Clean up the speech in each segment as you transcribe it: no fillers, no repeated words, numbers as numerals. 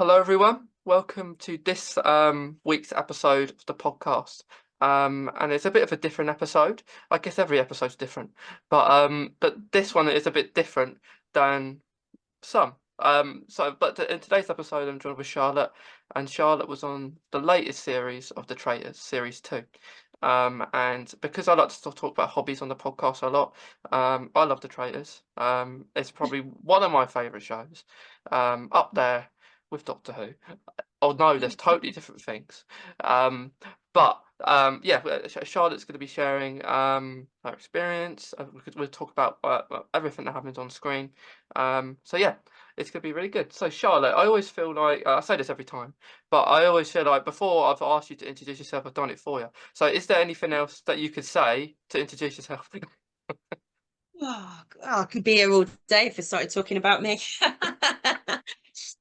Hello, everyone. Welcome to this week's episode of the podcast. And it's a bit of a different episode. I guess every episode's different, but this one is a bit different than some. But in today's episode, I'm joined with Charlotte, and Charlotte was on the latest series of the Traitors, series 2. And because I like to talk about hobbies on the podcast a lot, I love the Traitors. It's probably one of my favourite shows, up there with Doctor Who. Oh no, there's totally different things. Yeah, Charlotte's going to be sharing her experience. We'll talk about everything that happens on screen. So yeah, it's going to be really good. So Charlotte, I always feel like I say this every time, but I always feel like before I've asked you to introduce yourself, I've done it for you. So is there anything else that you could say to introduce yourself? I could be here all day if I started talking about me.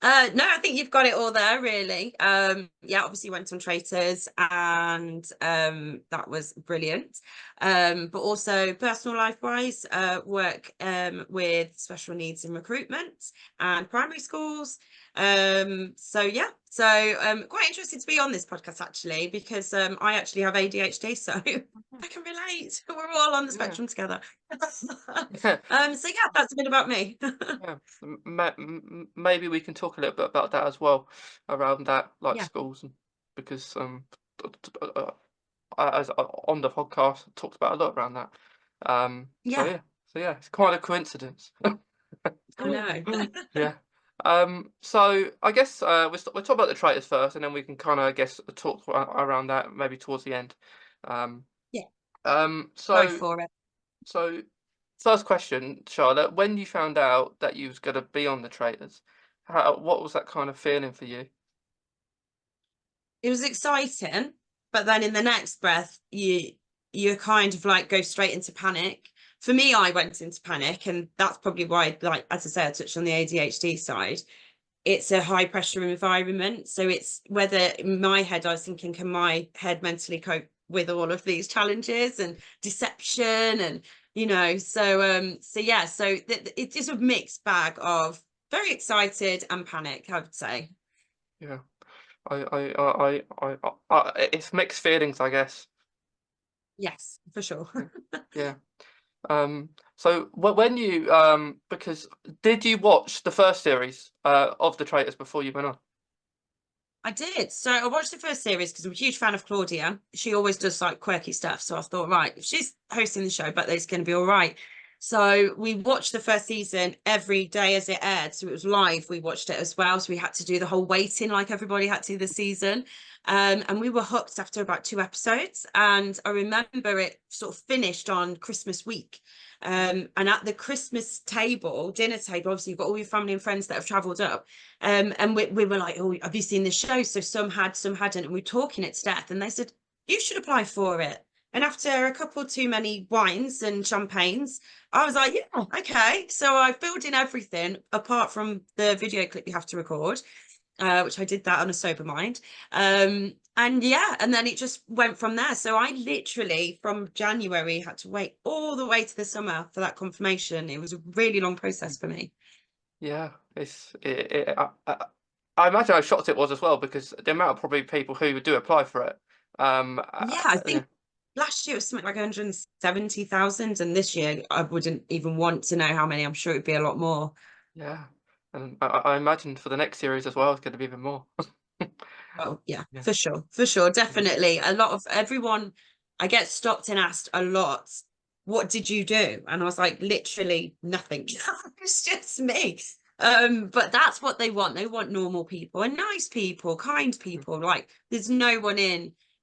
No, I think you've got it all there, really. Yeah, obviously went on Traitors and that was brilliant. But also personal life wise, work with special needs in recruitment and primary schools. So yeah, quite interested to be on this podcast actually, because I actually have ADHD, so I can relate. We're all on the Yeah. spectrum together. Yeah. So yeah, that's a bit about me. Yeah, maybe we can talk a little bit about that as well, around that, like Yeah, schools, and because as on the podcast, I talked about a lot around that. So yeah, yeah, it's quite a coincidence. I know. Yeah. So I guess we'll talk about the traitors first, and then we can kind of, I guess, talk around that maybe towards the end. Um, Yeah, um, go so for it. so first question, Charlotte, when you found out that you was gonna be on the traitors, what was that kind of feeling for you? It was exciting, but then in the next breath, you kind of like go straight into panic. For me, I went into panic, and that's probably why, like as I say, I touched on the ADHD side. It's a high pressure environment, so it's whether in my head I was thinking, can my head mentally cope with all of these challenges and deception, and it's just a mixed bag of very excited and panic, I would say. Yeah, it's mixed feelings, I guess. Yes, for sure. Yeah. Yeah. So when you because did you watch the first series of the traitors before you went on? I did. So I watched the first series because I'm a huge fan of Claudia. She always does like quirky stuff. So I thought, right, if she's hosting the show, but it's going to be all right. So we watched the first season every day as it aired. So it was live. We watched it as well. So we had to do the whole waiting like everybody had to this season. And we were hooked after about 2 episodes. And I remember it sort of finished on Christmas week. And at the Christmas table, dinner table, obviously you've got all your family and friends that have travelled up. And we were like, oh, have you seen this show? So some had, some hadn't. And we were talking it to death. And they said, you should apply for it. And after a couple too many wines and champagnes, I was like, yeah, okay. So I filled in everything apart from the video clip you have to record, which I did that on a sober mind. And yeah, and then it just went from there. So I literally from January had to wait all the way to the summer for that confirmation. It was a really long process for me. Yeah, I imagine how shocked it was as well because the amount of probably people who do apply for it. Yeah, I Yeah, think last year it was something like 170,000, and this year I wouldn't even want to know how many. I'm sure it'd be a lot more. yeah, and I imagine for the next series as well, it's going to be even more. Oh, yeah, Yeah, for sure, yeah, definitely. A lot of everyone, I get stopped and asked a lot, what did you do? And I was like, literally nothing. It's just me. But that's what they want. They want normal people and nice people, kind mm, people. Like there's no one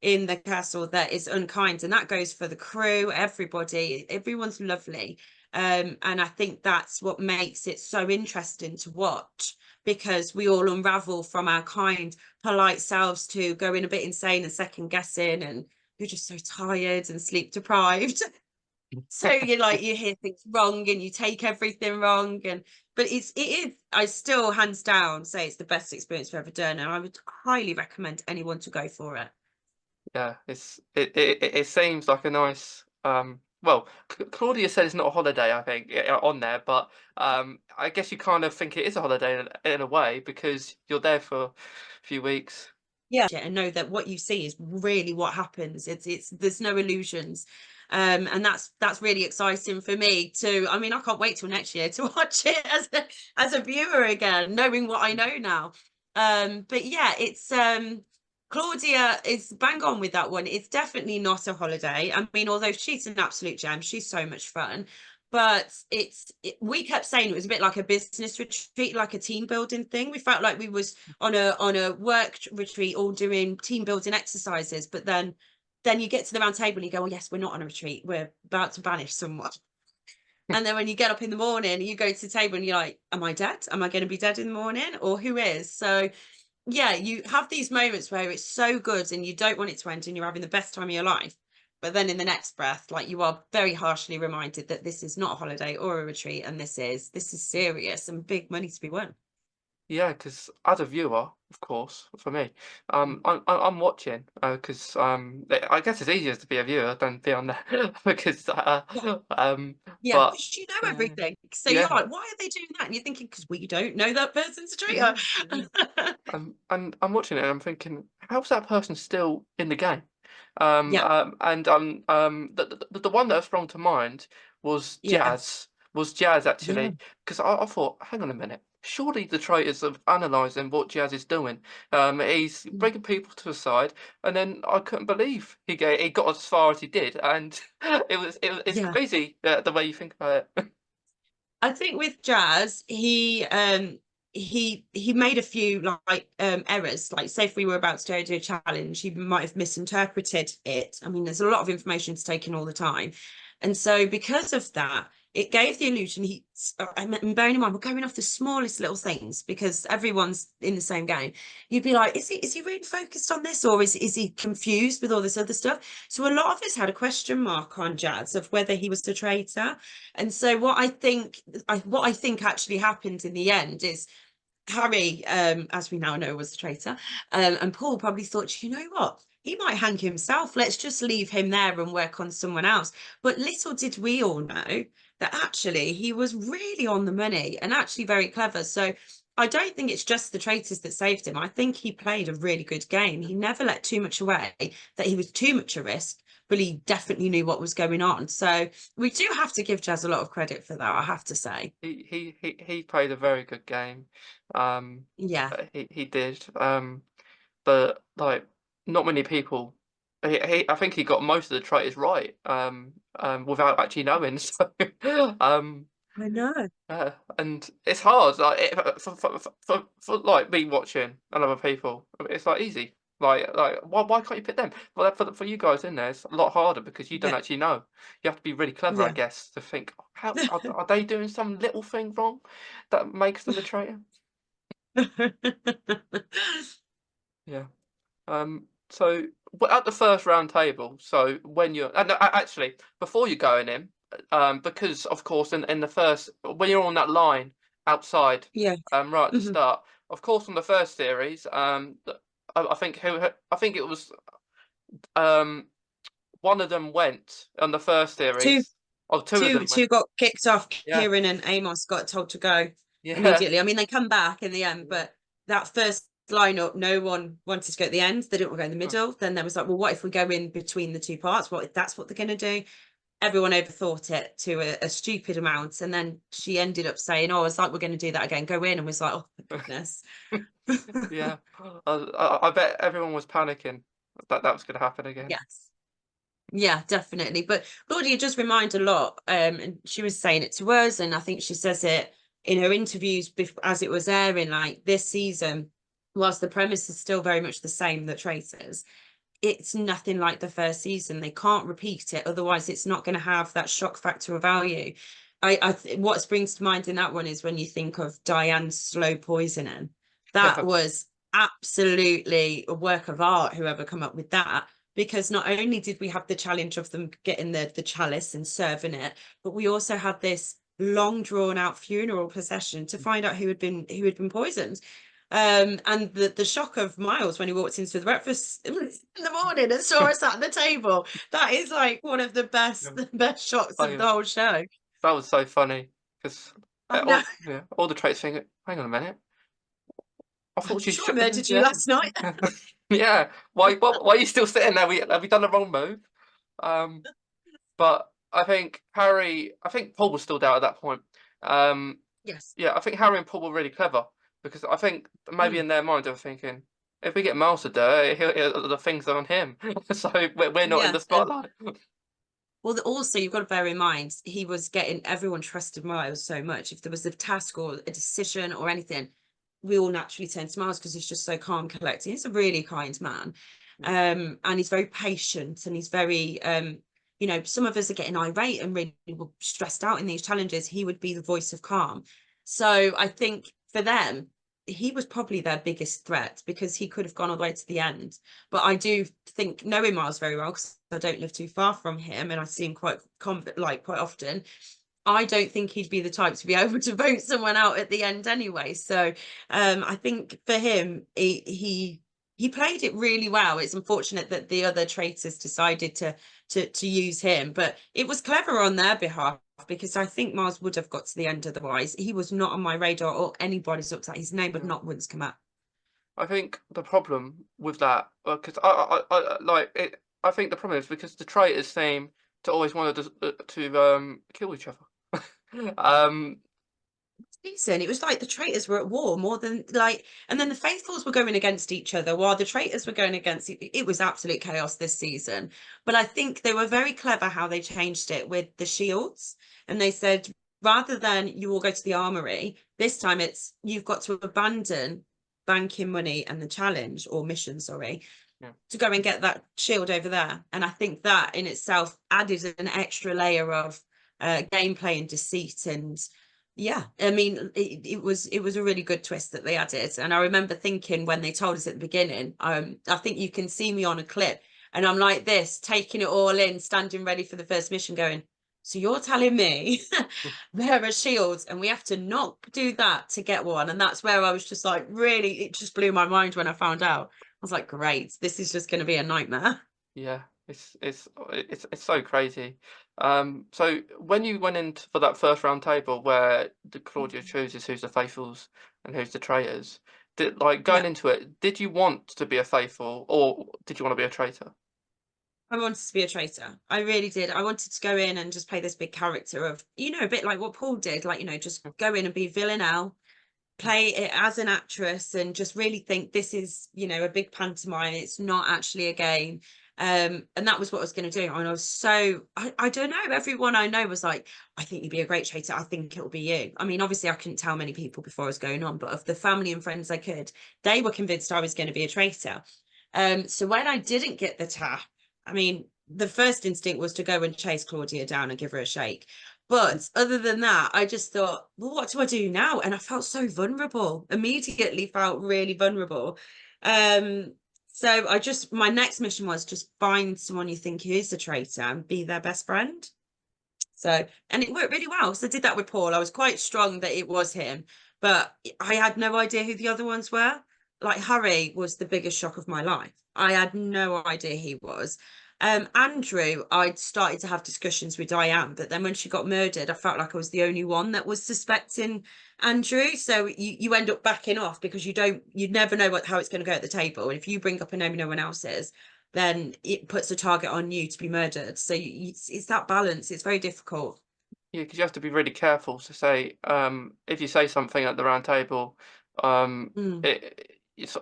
in the castle that is unkind, and that goes for the crew, everybody. Everyone's lovely. And I think that's what makes it so interesting to watch, because we all unravel from our kind polite selves to going a bit insane and second guessing, and you're just so tired and sleep deprived. So you like you hear things wrong and you take everything wrong, and but it is, I still hands down say it's the best experience I've ever done, and I would highly recommend anyone to go for it. yeah. It seems like a nice well, Claudia said it's not a holiday, I think, on there, but I guess you kind of think it is a holiday in a way because you're there for a few weeks. Yeah, and know that what you see is really what happens. It's there's no illusions. And that's really exciting for me too. I mean, I can't wait till next year to watch it as a viewer again, knowing what I know now. But yeah, it's Claudia is bang on with that one. It's definitely not a holiday. I mean, although she's an absolute gem, she's so much fun. But we kept saying it was a bit like a business retreat, like a team building thing. We felt like we was on a work retreat all doing team building exercises, but then you get to the round table and you go, oh yes, we're not on a retreat, we're about to banish someone. And then when you get up in the morning, you go to the table and you're like, am I dead? Am I going to be dead in the morning, or who is? So yeah, you have these moments where it's so good and you don't want it to end and you're having the best time of your life, but then in the next breath, like, you are very harshly reminded that this is not a holiday or a retreat, and this is serious and big money to be won. Yeah, because as a viewer, of course, for me, I'm watching because I guess it's easier to be a viewer than be on there because Yeah, but because you know yeah, everything. So you're yeah, like, why are they doing that? And you're thinking, because we don't know that person's a traitor. yeah, yeah. And I'm watching it and I'm thinking, how's that person still in the game? Yeah, And the one that sprung to mind was yeah, Jazz yeah, actually, because I thought, hang on a minute, surely the traitors are analysing what Jazz is doing. He's mm, bringing people to the side, and then I couldn't believe he got as far as he did, and it's yeah. crazy the way you think about it. I think with Jazz, he made a few like errors. Like, say if we were about to do a challenge, he might have misinterpreted it. I mean, there's a lot of information to take in all the time. And so because of that, it gave the illusion and bearing in mind, we're going off the smallest little things because everyone's in the same game. You'd be like, is he really focused on this, or is he confused with all this other stuff? So a lot of us had a question mark on Jazz of whether he was a traitor. And so what I think actually happened in the end is Harry, as we now know, was the traitor, and Paul probably thought, you know what? He might hang himself. Let's just leave him there and work on someone else. But little did we all know that actually he was really on the money and actually very clever. So I don't think it's just the traitors that saved him. I think he played a really good game. He never let too much away, that he was too much a risk, but he definitely knew what was going on. So we do have to give Jazz a lot of credit for that, I have to say. He played a very good game. Um, Yeah. he did. But like not many people. I think he got most of the traitors right. Without actually knowing. So I know. and it's hard. Like for like me watching and other people, it's like easy. Like why can't you pick them? Well, for you guys in there, it's a lot harder because you don't Yeah. actually know. You have to be really clever, I Yeah. guess, to think how are they doing some little thing wrong that makes them a traitor? Yeah. So at the first round table, so when you're and actually before you're going in, because of course in the first when you're on that line outside, Yeah. right at the Mhm. start, of course on the first series, I think I think it was um one of them went on the first Two, series, or two of two, them went. two got kicked off. Yeah, Kieran and Amos got told to go yeah, immediately. I mean, they come back in the end, but that first lineup, no one wanted to go at the end. They didn't want to go in the middle. Then there was like, well, what if we go in between the two parts? What if that's what they're going to do? Everyone overthought it to a stupid amount. And then she ended up saying, oh, it's like we're going to do that again. Go in, and was like, oh, my goodness. yeah. I bet everyone was panicking that that was going to happen again. Yes. Yeah, definitely. But Claudia just remind a lot, and she was saying it to us, and I think she says it in her interviews as it was airing, like this season, whilst the premise is still very much the same, the traitors, it's nothing like the first season. They can't repeat it, otherwise it's not going to have that shock factor of value. What springs to mind in that one is when you think of Diane's slow poisoning. That Yeah. was absolutely a work of art, whoever come up with that, because not only did we have the challenge of them getting the chalice and serving it, but we also had this long drawn out funeral procession to find out who had been poisoned. And the shock of Miles when he walked into the breakfast in the morning and saw us at the table, that is like one of the Yeah. best shots of Oh, the whole show. that was so funny because I know. all the traits think, hang on a minute, I I'm thought she sure I shot. murdered you Yeah, last night. yeah. Why are you still sitting there? Have we done the wrong move? Um, but I think Paul was still there at that point. Um, Yes. yeah, I think Harry and Paul were really clever because I think maybe Mm, in their mind they were thinking, if we get Miles to do it, the things are on him, so we're not in yeah. the spotlight. Well, also you've got to bear in mind he was getting everyone trusted Miles so much. If there was a task or a decision or anything, we all naturally turn to Miles because he's just so calm, collected. He's a really kind man, and he's very patient and he's very some of us are getting irate and really stressed out in these challenges. He would be the voice of calm. So I think for them, he was probably their biggest threat because he could have gone all the way to the end. But I do think, knowing Miles very well, because I don't live too far from him and I see him quite quite often, I don't think he'd be the type to be able to vote someone out at the end anyway. So I think for him, he played it really well. It's unfortunate that the other traitors decided to use him, but it was clever on their behalf because I think Mars would have got to the end otherwise. He was not on my radar or anybody's looked at. His name would Yeah. not once come up. I think the problem with that, because like it, I think the problem is because the traitors seem to always want to kill each other. um, Season, it was like the traitors were at war more than like, and then the faithfuls were going against each other while the traitors were going against it was absolute chaos this season. But I think they were very clever how they changed it with the shields, and they said rather than you all go to the armory, this time it's you've got to abandon banking money and the challenge or mission, sorry, yeah, to go and get that shield over there. And I think that in itself added an extra layer of gameplay and deceit. And yeah, I mean, it was a really good twist that they added. And I remember thinking when they told us at the beginning, I think you can see me on a clip, and I'm like this, taking it all in, standing ready for the first mission, going, so you're telling me there are shields and we have to not do that to get one? And that's where I was just like, really, it just blew my mind when I found out. I was like, great, this is just going to be a nightmare. yeah, it's so crazy. So when you went in for that first round table where the Claudia chooses who's the faithfuls and who's the traitors, did like going Yeah, into it, did you want to be a faithful or did you want to be a traitor? I wanted to be a traitor. I really did. I wanted to go in and just play this big character of, a bit like what Paul did, like, just go in and be villanelle, play it as an actress and just really think this is, a big pantomime. It's not actually a game. And that was what I was going to do. And I was so, I don't know, everyone I know was like, I think you'd be a great traitor. I think it'll be you. I mean, obviously I couldn't tell many people before I was going on, but of the family and friends I could, they were convinced I was going to be a traitor. So when I didn't get the tap, I mean, the first instinct was to go and chase Claudia down and give her a shake. But other than that, I just thought, well, what do I do now? And I felt so vulnerable, immediately felt really vulnerable. Um, so my next mission was just find someone you think is a traitor and be their best friend. So, and it worked really well. So I did that with Paul. I was quite strong that it was him, but I had no idea who the other ones were. Like Harry was the biggest shock of my life. I had no idea he was. Andrew, I'd started to have discussions with Diane, but then when she got murdered, I felt like I was the only one that was suspecting Andrew. So you end up backing off because you never know how it's going to go at the table. And if you bring up a name no one else is, then it puts a target on you to be murdered. So it's that balance. It's very difficult. Yeah, because you have to be really careful to say, if you say something at the round table, Mm.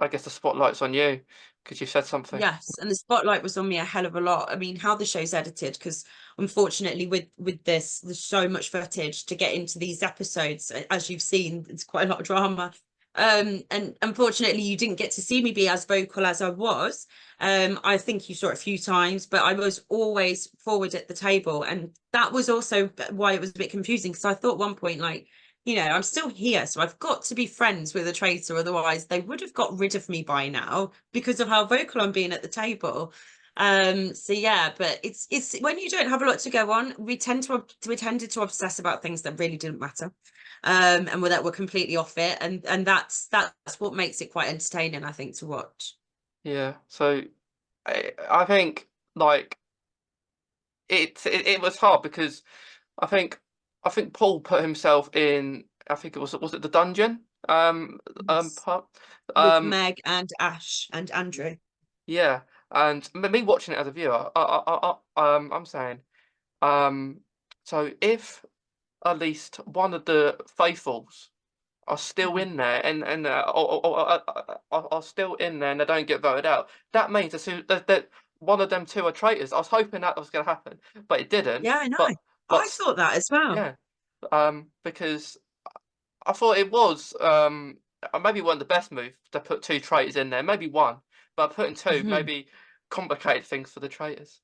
I guess the spotlight's on you because you said something. Yes, and the spotlight was on me a hell of a lot. I mean, how the show's edited, because unfortunately, with this, there's so much footage to get into these episodes. As you've seen, it's quite a lot of drama. And unfortunately, you didn't get to see me be as vocal as I was. I think you saw it a few times, but I was always forward at the table, and that was also why it was a bit confusing. Because I thought at one point, like, I'm still here, so I've got to be friends with a traitor, otherwise they would have got rid of me by now because of how vocal I'm being at the table. So yeah, but it's when you don't have a lot to go on, we tended to obsess about things that really didn't matter. and that were completely off it, and that's what makes it quite entertaining, I think, to watch. Yeah. So I think like it was hard because I think I think Paul put himself in. I think was it the dungeon? Yes. Part. With Um, Meg and Ash and Andrew. yeah. And me watching it as a viewer, I'm saying, um, so if at least one of the faithfuls are still Mhm. in there and are still in there and they don't get voted out, that means that one of them two are traitors. I was hoping that was going to happen, but it didn't. Yeah, I know. But I thought that as well. yeah, because I thought it was maybe one of the best moves to put two traitors in there, maybe one, but putting two Mhm. maybe complicated things for the traitors.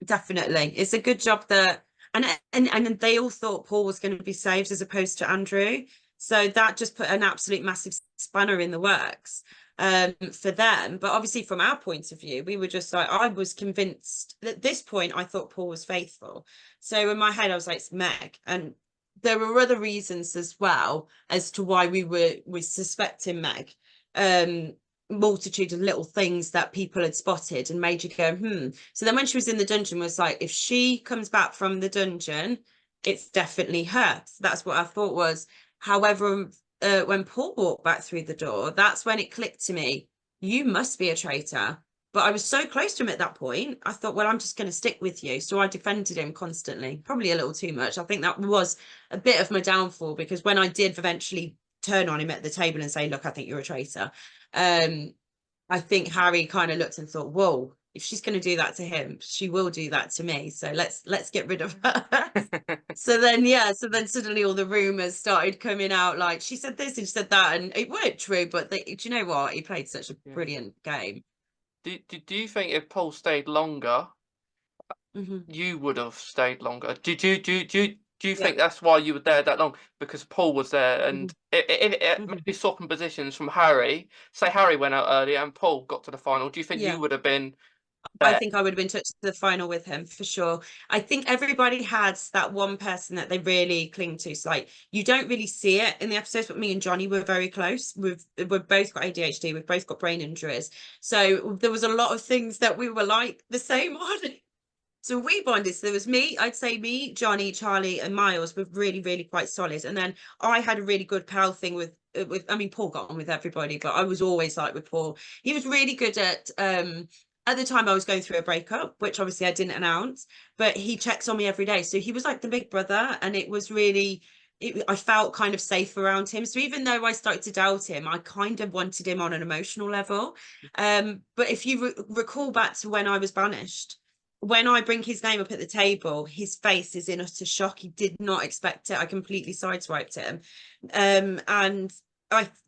Definitely. It's a good job that and they all thought Paul was going to be saved as opposed to Andrew. So that just put an absolute massive spanner in the works for them. But obviously from our point of view, we were just like, I was convinced at this point I thought Paul was faithful. So in my head I was like, it's Meg. And there were other reasons as well as to why we suspecting Meg. Um multitude of little things that people had spotted and made you go, So then when she was in the dungeon, was like, if she comes back from the dungeon, it's definitely her. So that's what I thought was. However, when Paul walked back through the door, that's when it clicked to me, you must be a traitor. But I was so close to him at that point, I thought, well, I'm just going to stick with you. So I defended him constantly, probably a little too much. I think that was a bit of my downfall because when I did eventually turn on him at the table and say, look, I think you're a traitor, um, I think Harry kind of looked and thought, whoa, if she's going to do that to him, she will do that to me. So let's get rid of her. So then, yeah, so then suddenly all the rumors started coming out, like she said this and she said that, and it weren't true. But do you know what? He played such a Yeah. brilliant game. Do you think if Paul stayed longer, Hmm. you would have stayed longer? Do you Yeah. think that's why you were there that long? Because Paul was there, Hmm. and it Hmm. maybe swapping positions from Harry. Say Harry went out earlier and Paul got to the final. Do you think you Yeah. would have been I there? think I would have been touched to the final with him for sure. I think everybody has that one person that they really cling to. So like you don't really see it in the episodes, but me and Johnny were very close. We've both got ADHD, we've both got brain injuries. So there was a lot of things that we were like the same on. So we bonded. So there was me, I'd say me, Johnny, Charlie, and Miles were really, really quite solid. And then I had a really good pal thing with I mean, Paul got on with everybody, but I was always like with Paul. He was really good at the time I was going through a breakup, which obviously I didn't announce, but he checks on me every day. So he was like the big brother, and it was really I felt kind of safe around him. So even though I started to doubt him, I kind of wanted him on an emotional level. But if you recall back to when I was banished, when I bring his name up at the table, his face is in utter shock. He did not expect it. I completely sideswiped him. And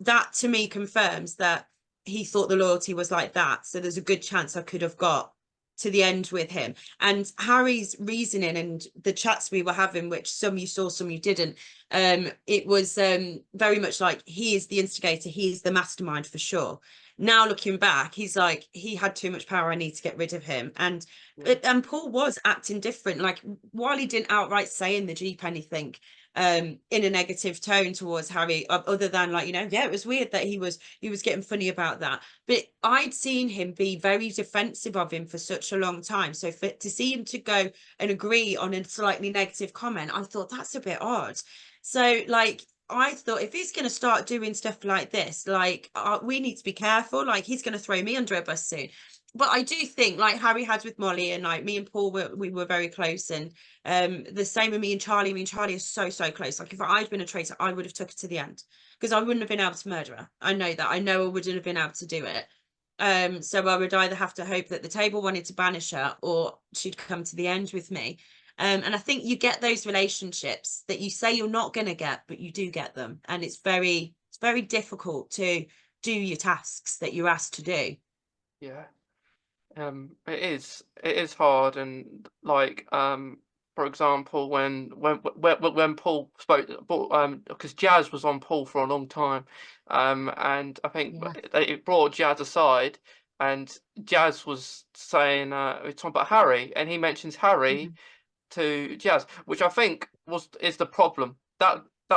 that to me confirms that he thought the loyalty was like that. So there's a good chance I could have got to the end with him. And Harry's reasoning and the chats we were having, which some you saw, some you didn't, it was very much like he is the instigator, he is the mastermind for sure. Now looking back, he's like, he had too much power, I need to get rid of him. Yeah. And Paul was acting different. Like while he didn't outright say in the Jeep anything in a negative tone towards Harry, other than like, yeah, it was weird that he was getting funny about that. But I'd seen him be very defensive of him for such a long time. So to see him to go and agree on a slightly negative comment, I thought that's a bit odd. So like I thought if he's going to start doing stuff like this, like we need to be careful. Like he's going to throw me under a bus soon. But I do think, like Harry had with Molly, and like me and Paul we were very close, and the same with me and Charlie. Me and Charlie are so close. Like if I'd been a traitor, I would have took it to the end because I wouldn't have been able to murder her. I know that. I know I wouldn't have been able to do it. So I would either have to hope that the table wanted to banish her or she'd come to the end with me. And I think you get those relationships that you say you're not going to get, but you do get them, and it's very difficult to do your tasks that you're asked to do. Yeah. It is hard, and like for example, when Paul spoke, because Jazz was on Paul for a long time, and I think Yeah. it brought Jazz aside, and Jazz was saying, we're talking about Harry, and he mentions Harry Mhm. to Jazz, which I think is the problem.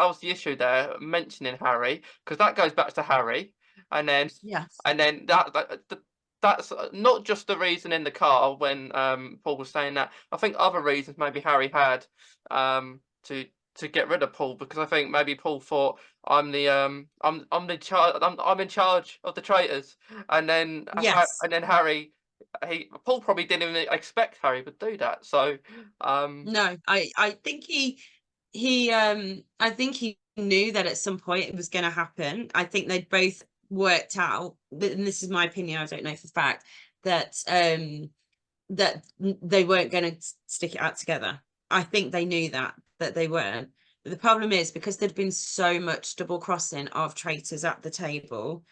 was the issue there, mentioning Harry, because that goes back to Harry, and then Yes. and then that's not just the reason in the car when Paul was saying that. I think other reasons maybe Harry had to get rid of Paul, because I think maybe Paul thought I'm in charge of the traitors, and then Yes. Harry, Paul probably didn't even expect Harry would do that. So No, I think I think he knew that at some point it was going to happen. I think they'd both worked out, and this is my opinion, I don't know for fact, that they weren't going to stick it out together. I think they knew that they weren't. But the problem is, because there'd been so much double crossing of traitors at the table,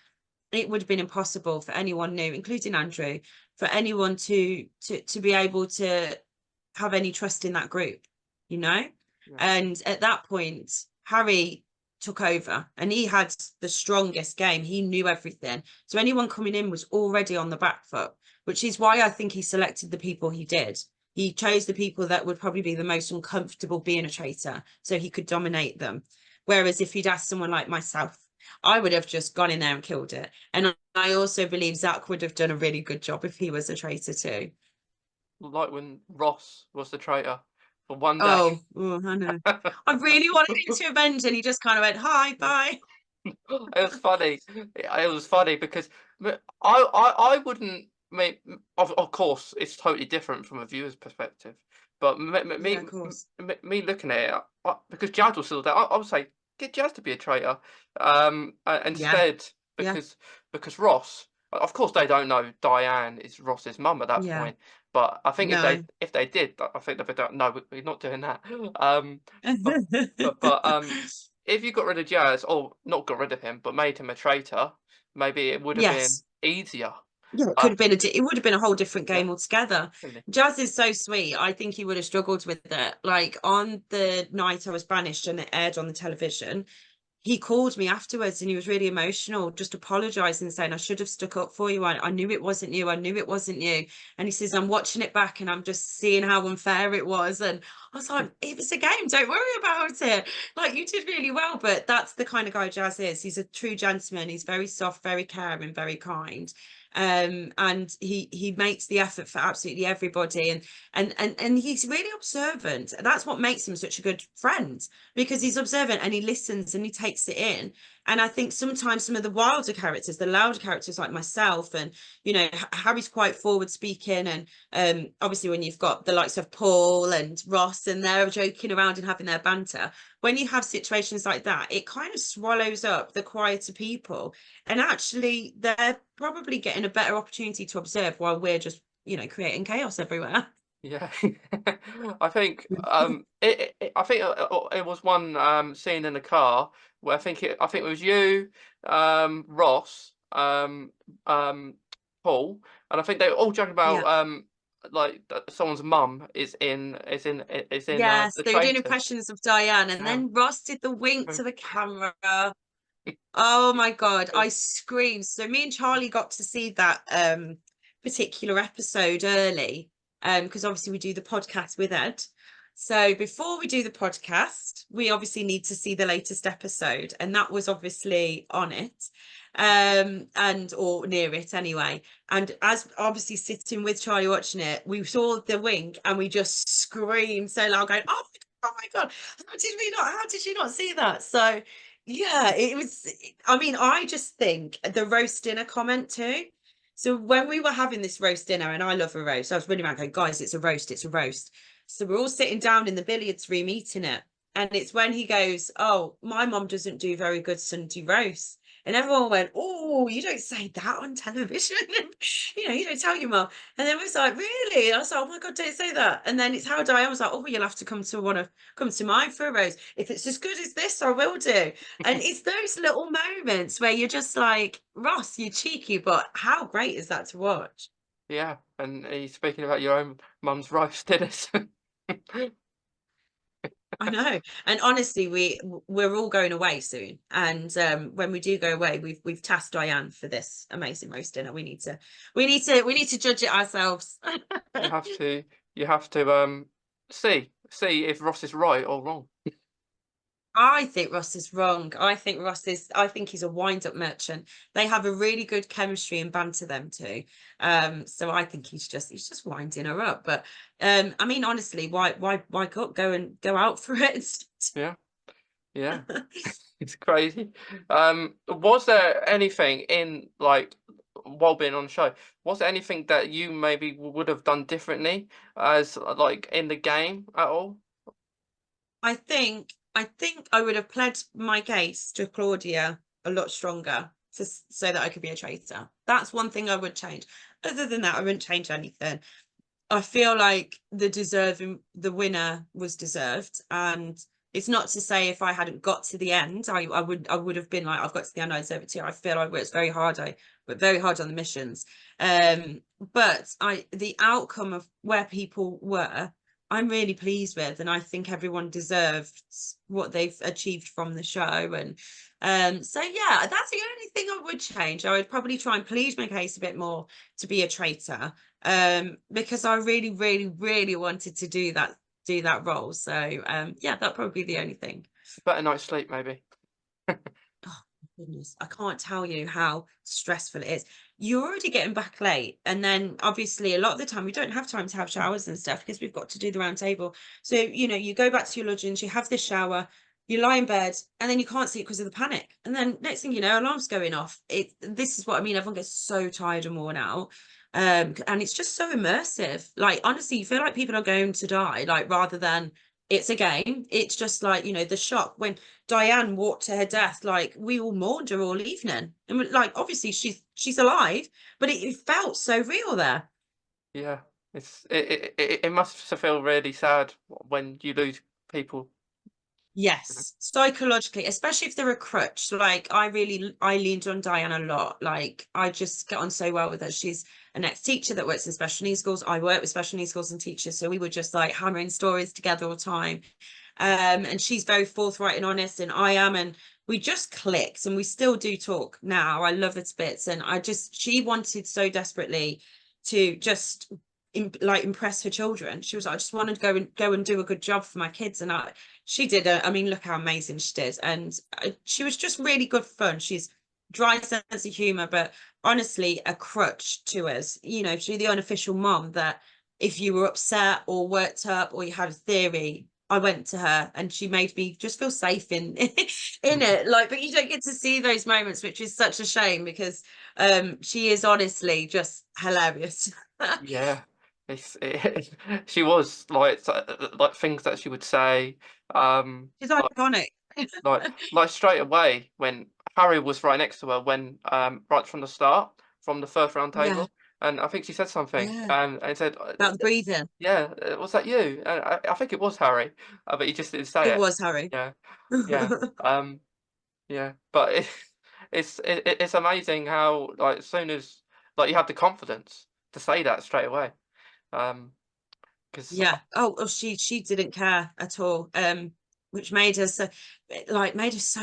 it would have been impossible for anyone new, including Andrew, for anyone to be able to have any trust in that group, you know? yeah, And at that point, Harry took over and he had the strongest game. He knew everything. So anyone coming in was already on the back foot, which is why I think he selected the people he did. He chose the people that would probably be the most uncomfortable being a traitor so he could dominate them. Whereas if he'd asked someone like myself, I would have just gone in there and killed it. And I also believe Zach would have done a really good job if he was a traitor too. like when Ross was the traitor for one day. Oh, I know. I really wanted him to avenge, and he just kind of went, "Hi, bye." It was funny. It was funny because I wouldn't. Of course, it's totally different from a viewer's perspective. But Yeah, of course. me looking at it, because Jazz was still there, I would say get Jazz to be a traitor. Yeah, Instead, yeah, because Ross, of course, they don't know Diane is Ross's mum at that yeah. point. But I think No. if they did, I think they'd be like, no, we're not doing that. Um, but but if you got rid of Jazz, or not got rid of him, but made him a traitor, maybe it would have been Yes. easier. Yeah, it Uh, could have been it would have been a whole different yeah, game altogether. really. Jazz is so sweet. I think he would have struggled with it. Like on the night I was banished and it aired on the television, he called me afterwards and he was really emotional, just apologizing, saying, I should have stuck up for you. I knew it wasn't you. I knew it wasn't you. And he says, I'm watching it back and I'm just seeing how unfair it was. And I was like, it was a game. Don't worry about it. Like, you did really well. But that's the kind of guy Jazz is. He's a true gentleman. He's very soft, very caring, very kind. And he makes the effort for absolutely everybody, and he's really observant. That's what makes him such a good friend, because he's observant and he listens and he takes it in. And I think sometimes some of the wilder characters, the louder characters like myself, and Harry's quite forward speaking, and obviously when you've got the likes of Paul and Ross and they're joking around and having their banter, when you have situations like that, it kind of swallows up the quieter people, and actually they're probably getting a better opportunity to observe while we're just creating chaos everywhere. Yeah, I think I think it was one scene in the car where I think it was you, Ross, um, Paul, and I think they were all joking Yeah. about like someone's mum is in Yes, the they were doing Traitors. impressions of Diane, and Yeah. then Ross did the wink to the camera. Oh my God, I screamed. So me and Charlie got to see that particular episode early, because obviously we do the podcast with Ed. So before we do the podcast, we obviously need to see the latest episode, and that was obviously on it, and or near it anyway. And as obviously sitting with Charlie watching it, we saw the wink and we just screamed so loud, going, oh my God, how did you not see that? So yeah, it was, I mean, I just think the roast dinner comment too. So when we were having this roast dinner, and I love a roast, I was really around going, guys, it's a roast, it's a roast. So we're all sitting down in the billiards room eating it. And it's when he goes, oh, my mom doesn't do very good Sunday roast. And everyone went, oh, you don't say that on television. You don't tell your mom. And then we was like, really? And I was like, oh my God, don't say that. And then it's how Diane was like, oh, well, you'll have to come to mine for a roast. If it's as good as this, I will do. And it's those little moments where you're just like, Ross, you cheeky, but how great is that to watch? Yeah, and he's speaking about your own mum's roast dinners. I know. And honestly, we're all going away soon. And when we do go away, we've tasked Diane for this amazing roast dinner. We need to judge it ourselves. You have to you have to see if Ross is right or wrong. I think Ross is wrong. I think he's a wind-up merchant. They have a really good chemistry and banter, them two. So I think he's just winding her up. But I mean, honestly, why go out for it? Yeah, yeah. It's crazy. Was there anything in like while being on the show, was there anything that you maybe would have done differently as like in the game at all? I think I would have pled my case to Claudia a lot stronger so that I could be a traitor. That's one thing I would change. Other than that, I wouldn't change anything. I feel like the winner was deserved, and it's not to say if I hadn't got to the end, I would have been like, I've got to the end, I deserve it too. I feel I worked very hard. I worked very hard on the missions. Um, but the outcome of where people were, I'm really pleased with, and I think everyone deserved what they've achieved from the show. And so yeah, that's the only thing I would change. I would probably try and plead my case a bit more to be a traitor, because I really, really, really wanted to do that role. So yeah, that'd probably be the only thing. Better night's sleep, maybe. Oh my goodness, I can't tell you how stressful it is. You're already getting back late, and then obviously a lot of the time we don't have time to have showers and stuff because we've got to do the round table. So you go back to your lodgings, you have this shower, you lie in bed, and then you can't sleep because of the panic. And then next thing you know, alarms going off. This is what I mean. Everyone gets so tired and worn out. And it's just so immersive. Like honestly, you feel like people are going to die, like rather than it's a game. It's just like, the shock when Diane walked to her death, like we all mourned her all evening. And like obviously she's alive, but it felt so real there. Yeah, it must feel really sad when you lose people. Yes, psychologically, especially if they're a crutch. Like I leaned on Diane a lot. Like I just get on so well with her. She's an ex-teacher that works in special needs schools. I work with special needs schools and teachers, so we were just like hammering stories together all the time. And she's very forthright and honest, and I am, and we just clicked, and we still do talk now. I love her to bits, and she wanted so desperately to just impress her children. She was like, I just wanted to go and do a good job for my kids, and she did. I mean, look how amazing she did, and she was just really good fun. She's dry sense of humor, but honestly, a crutch to us. She's the unofficial mom that if you were upset or worked up or you had a theory, I went to her and she made me just feel safe in in it. Like, but you don't get to see those moments, which is such a shame because she is honestly just hilarious. Yeah, she was like things that she would say, um, She's like iconic. like straight away when Harry was right next to her when right from the start from the first round Yeah, table, and I think she said something yeah. and said, About the breathing. "Yeah, was that you?" And I think it was Harry, but he just didn't say It it. was Harry. Yeah, yeah, yeah. But it's amazing how like as soon as like you have the confidence to say that straight away. Um, because Yeah. Oh, she didn't care at all. Which made her so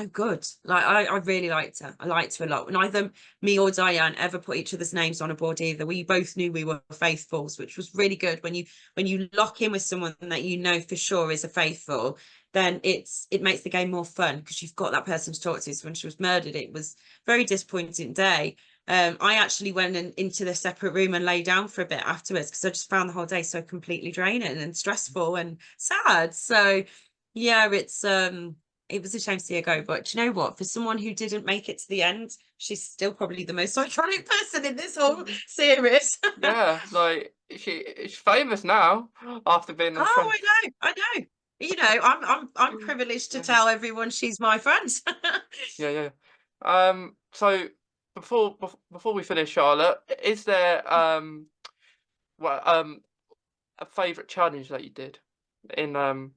good. Like I really liked her. I liked her a lot. Neither me or Diane ever put each other's names on a board either. We both knew we were faithfuls, which was really good. When you lock in with someone that you know for sure is a faithful, then it makes the game more fun because you've got that person to talk to. So when she was murdered, it was a very disappointing day. I actually went into the separate room and lay down for a bit afterwards because I just found the whole day so completely draining and stressful and sad. So yeah, it was a shame to see her go, but do you know what? For someone who didn't make it to the end, she's still probably the most iconic person in this whole series. yeah, like she's famous now after being on Oh, Traitors. I know. I'm privileged to Yeah, tell everyone she's my friend. yeah, yeah. So before we finish, Charlotte, is there well a favourite challenge that you did in um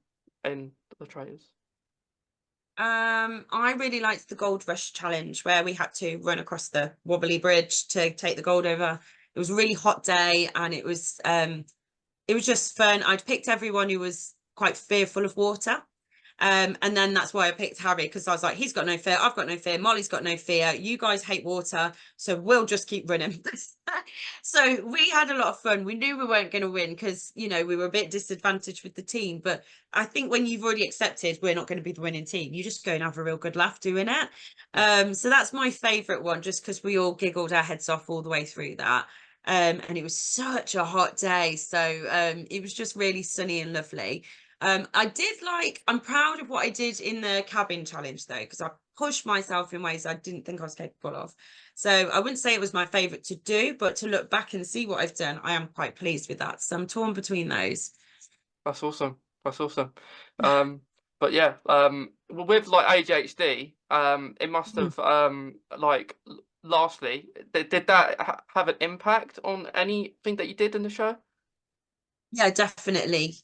in the Traitors? I really liked the Gold Rush challenge where we had to run across the wobbly bridge to take the gold over. It was a really hot day and it was just fun. I'd picked everyone who was quite fearful of water. And then that's why I picked Harry, because I was like, he's got no fear, I've got no fear, Molly's got no fear, you guys hate water, so we'll just keep running. So we had a lot of fun. We knew we weren't going to win because, you know, we were a bit disadvantaged with the team. But I think when you've already accepted we're not going to be the winning team, you just go and have a real good laugh doing it. So that's my favourite one, just because we all giggled our heads off all the way through that. And it was such a hot day. So it was just really sunny and lovely. I'm proud of what I did in the cabin challenge though, because I pushed myself in ways I didn't think I was capable of. So I wouldn't say it was my favorite to do, but to look back and see what I've done, I am quite pleased with that. So I'm torn between those. That's awesome. That's awesome. But yeah, with like ADHD, it must Mhm. have like lastly, did that have an impact on anything that you did in the show? Yeah, definitely.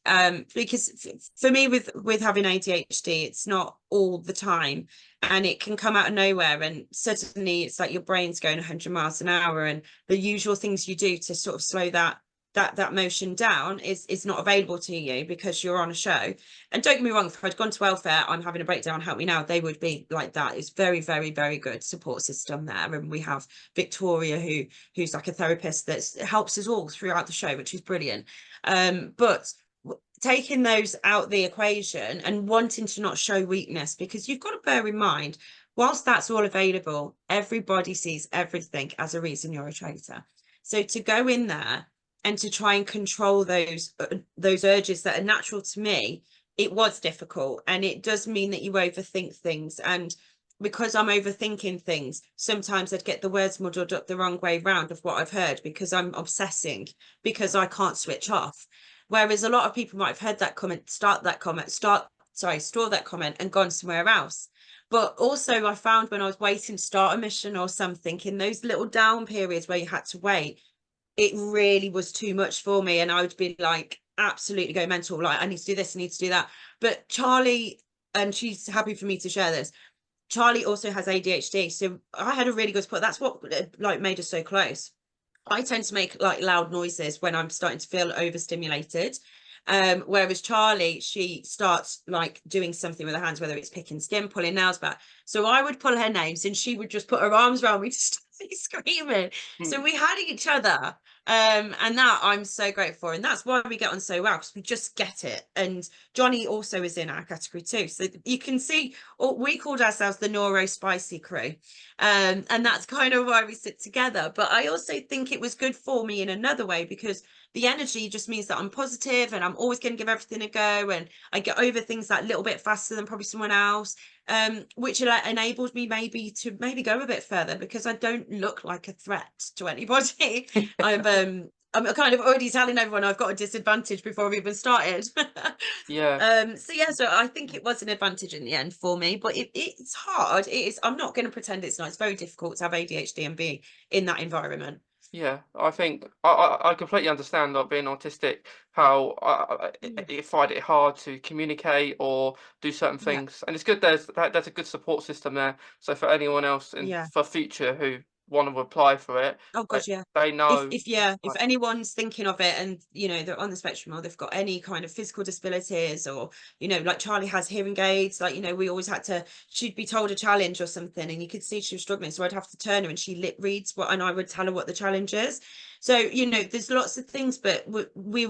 Because for me, with having ADHD, it's not all the time, and it can come out of nowhere. And suddenly, it's like your brain's going 100 miles an hour, and the usual things you do to sort of slow that motion down is not available to you because you're on a show. And don't get me wrong, if I'd gone to welfare, I'm having a breakdown, help me now, they would be like that. It's very, very, very good support system there, and we have Victoria who's like a therapist that helps us all throughout the show, which is brilliant. But taking those out the equation and wanting to not show weakness, because you've got to bear in mind, whilst that's all available, everybody sees everything as a reason you're a traitor. So to go in there and to try and control those urges that are natural to me, it was difficult, and it does mean that you overthink things. And because I'm overthinking things, sometimes I'd get the words muddled up the wrong way round of what I've heard because I'm obsessing, because I can't switch off. Whereas a lot of people might have heard that comment, store that comment and gone somewhere else. But also, I found when I was waiting to start a mission or something, in those little down periods where you had to wait, it really was too much for me. And I would be like, absolutely go mental. Like, I need to do this, I need to do that. But Charlie, and she's happy for me to share this, Charlie also has ADHD. So I had a really good support. That's what like made us so close. I tend to make like loud noises when I'm starting to feel overstimulated. Whereas Charlie, she starts like doing something with her hands, whether it's picking skin, pulling nails back. So I would pull her names and she would just put her arms around me to stop me screaming. So we had each other. And that I'm so grateful for. And that's why we get on so well, because we just get it. And Johnny also is in our category too. So you can see, we called ourselves the Neuro Spicy crew. And that's kind of why we sit together. But I also think it was good for me in another way, because the energy just means that I'm positive and I'm always going to give everything a go, and I get over things that little bit faster than probably someone else, which enables me maybe to go a bit further, because I don't look like a threat to anybody. I'm kind of already telling everyone I've got a disadvantage before I've even started. Yeah, So yeah, so I think it was an advantage in the end for me, but it's hard. It is. I'm not going to pretend it's not. It's very difficult to have ADHD and be in that environment. yeah. I think I completely understand, like being autistic, how Mm. you find it hard to communicate or do certain Yeah. things. And it's good there's a good support system there. So for anyone else in Yeah. for future who want to apply for it, Oh they, God, yeah. they know. If Like, anyone's thinking of it, and you know they're on the spectrum, or they've got any kind of physical disabilities, or you know, like Charlie has hearing aids, like, you know, we always had to, she'd be told a challenge or something and you could see she was struggling, so I'd have to turn her and she lip reads what, and I would tell her what the challenge is. So you know, there's lots of things, but we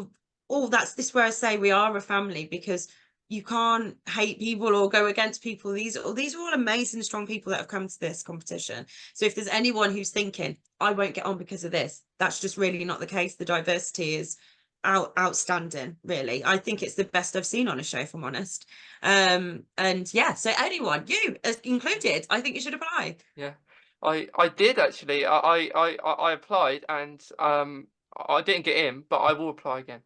all, that's this where I say we are a family, because you can't hate people or go against people. These are all amazing, strong people that have come to this competition. So if there's anyone who's thinking, I won't get on because of this, that's just really not the case. The diversity is outstanding, really. I think it's the best I've seen on a show, if I'm honest. And yeah, so anyone, you included, I think you should apply. yeah, I did actually. I applied and I didn't get in, but I will apply again.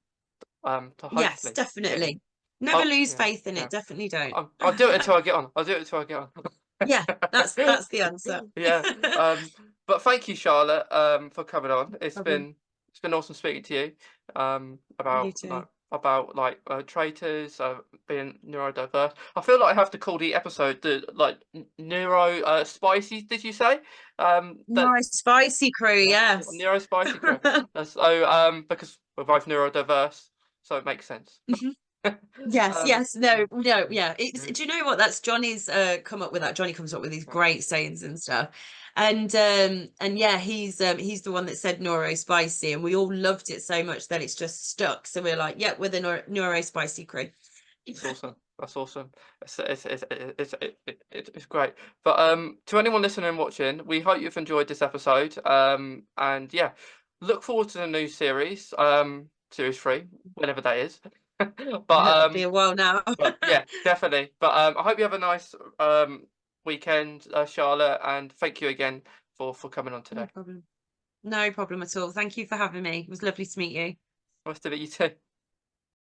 To Yes, hopefully get in. definitely. Never Oh lose yeah, faith in yeah. it. Definitely don't. I'll do it until I get on. I'll do it until I get Yeah, on. that's the answer. Yeah. But thank you, Charlotte, for coming on. Problem. It's been awesome speaking to you. You About too. traitors, being neurodiverse. I feel like I have to call the episode the like neuro spicy. Did you say? That Nice spicy crew, Yeah, yes. neuro spicy crew. So because we're both neurodiverse, so it makes sense. Mhm. Yes, Um, yes, no, no, yeah. It's, do you know what? That's Johnny's come up with that. Johnny comes up with these great sayings and stuff. And yeah, he's the one that said neuro spicy, and we all loved it so much that it's just stuck. So we're like, yeah, we're the neuro spicy crew. It's awesome. That's awesome. It's great. But to anyone listening and watching, we hope you've enjoyed this episode. And yeah, look forward to the new series, series 3, whenever that is. But It'll be a while now. but yeah, definitely. But I hope you have a nice weekend, Charlotte, and thank you again for coming on No today. problem. No problem at all. Thank you for having me. It was lovely to meet you. Nice to meet you too.